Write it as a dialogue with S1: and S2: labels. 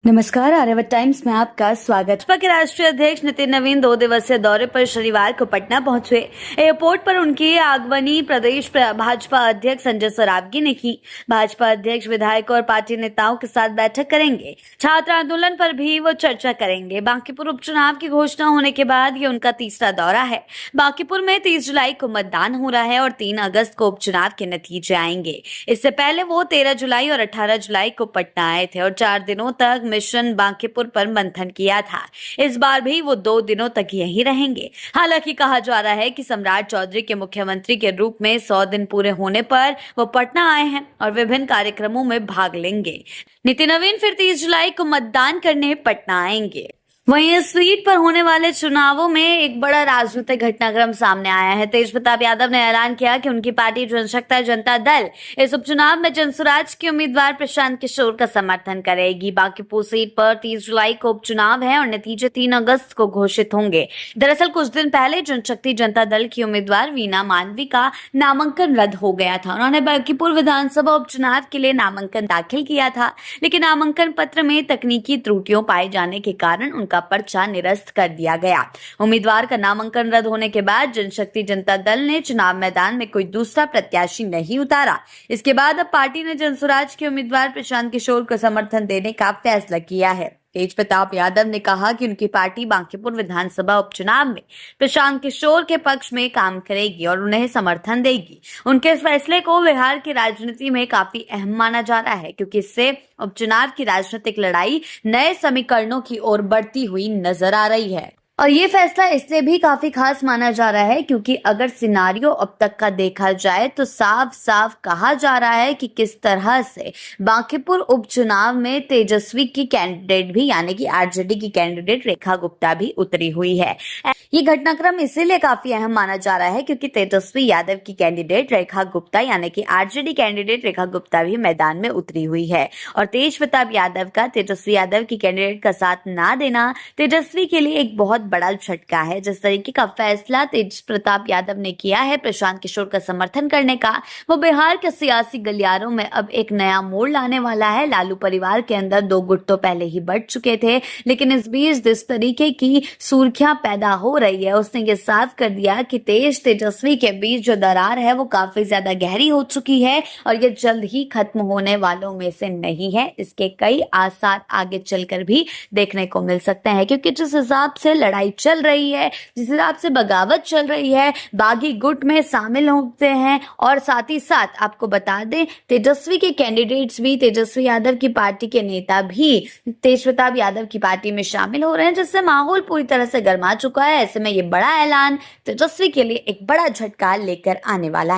S1: नमस्कार, आर्यावर्त टाइम्स में आपका स्वागत। भाजपा के राष्ट्रीय अध्यक्ष नितिन नवीन 2 दिवसीय दौरे पर शनिवार को पटना पहुंचे। एयरपोर्ट पर उनकी आगमनी प्रदेश भाजपा अध्यक्ष संजय सरावगी ने की। भाजपा अध्यक्ष विधायकों और पार्टी नेताओं के साथ बैठक करेंगे। छात्र आंदोलन पर भी वो चर्चा करेंगे। बांकीपुर उपचुनाव की घोषणा होने के बाद ये उनका तीसरा दौरा है। बांकीपुर में 30 जुलाई को मतदान हो रहा है और 3 अगस्त को उपचुनाव के नतीजे आएंगे। इससे पहले वो 13 जुलाई और 18 जुलाई को पटना आए थे और 4 दिनों तक मिशन बांकीपुर पर मंथन किया था। इस बार भी वो 2 दिनों तक यहीं रहेंगे। हालांकि कहा जा रहा है कि सम्राट चौधरी के मुख्यमंत्री के रूप में 100 दिन पूरे होने पर वो पटना आए हैं और विभिन्न कार्यक्रमों में भाग लेंगे। नितिन नवीन फिर 30 जुलाई को मतदान करने पटना आएंगे। वहीं इस सीट पर होने वाले चुनावों में एक बड़ा राजनीतिक घटनाक्रम सामने आया है। तेज प्रताप यादव ने ऐलान किया कि उनकी पार्टी जनता दल इस उपचुनाव में जनसुराज के उम्मीदवार प्रशांत किशोर का समर्थन करेगी। बांकीपुर सीट पर 30 जुलाई को उपचुनाव है और नतीजे 3 अगस्त को घोषित होंगे। दरअसल कुछ दिन पहले जनता दल की उम्मीदवार वीना मानवी का नामांकन रद्द हो गया था। उन्होंने बांकीपुर विधानसभा उपचुनाव के लिए नामांकन दाखिल किया था, लेकिन नामांकन पत्र में तकनीकी त्रुटियों पाए जाने के कारण का पर्चा निरस्त कर दिया गया। उम्मीदवार का नामांकन रद्द होने के बाद जनता दल ने चुनाव मैदान में कोई दूसरा प्रत्याशी नहीं उतारा। इसके बाद अब पार्टी ने जनसुराज के उम्मीदवार प्रशांत किशोर को समर्थन देने का फैसला किया है। तेज प्रताप यादव ने कहा कि उनकी पार्टी बांकीपुर विधानसभा उपचुनाव में प्रशांत किशोर के पक्ष में काम करेगी और उन्हें समर्थन देगी। उनके इस फैसले को बिहार की राजनीति में काफी अहम माना जा रहा है, क्योंकि इससे उपचुनाव की राजनीतिक लड़ाई नए समीकरणों की ओर बढ़ती हुई नजर आ रही है। और ये फैसला इसलिए भी काफी खास माना जा रहा है क्योंकि अगर सिनारियो अब तक का देखा जाए तो साफ साफ कहा जा रहा है कि किस तरह से बांकीपुर उपचुनाव में तेजस्वी की कैंडिडेट भी यानी कि आरजेडी की कैंडिडेट रेखा गुप्ता भी उतरी हुई है। ये घटनाक्रम इसीलिए काफी अहम माना जा रहा है क्योंकि तेजस्वी यादव की कैंडिडेट रेखा गुप्ता यानी कि आरजेडी कैंडिडेट रेखा गुप्ता भी मैदान में उतरी हुई है और तेज प्रताप यादव का तेजस्वी यादव की कैंडिडेट का साथ ना देना तेजस्वी के लिए एक बहुत बड़ा झटका है। जिस तरीके का फैसला तेज प्रताप यादव ने किया है प्रशांत किशोर का समर्थन करने का, वो बिहार के सियासी गलियारों में अब एक नया मोड़ लाने वाला है। लालू परिवार के अंदर 2 गुट तो पहले ही बढ़ चुके थे, लेकिन इस बीच जिस तरीके की सुर्खियां पैदा हो रही है उसने ये साफ कर दिया कि तेजस्वी के बीच जो दरार है वो काफी ज्यादा गहरी हो चुकी है और ये जल्द ही खत्म होने वालों में से नहीं है। इसके कई आसार आगे चलकर भी देखने को मिल सकते हैं, क्योंकि जिस हिसाब से लड़ाई चल रही है, जिस हिसाब से बगावत चल रही है, बागी गुट में शामिल होते हैं और साथ ही साथ आपको बता दें तेजस्वी के कैंडिडेट्स भी, तेजस्वी यादव की पार्टी के नेता भी तेज प्रताप यादव की पार्टी में शामिल हो रहे हैं, जिससे माहौल पूरी तरह से गर्मा चुका है। ऐसे में ये बड़ा ऐलान तेजस्वी के लिए एक बड़ा झटका लेकर आने वाला है।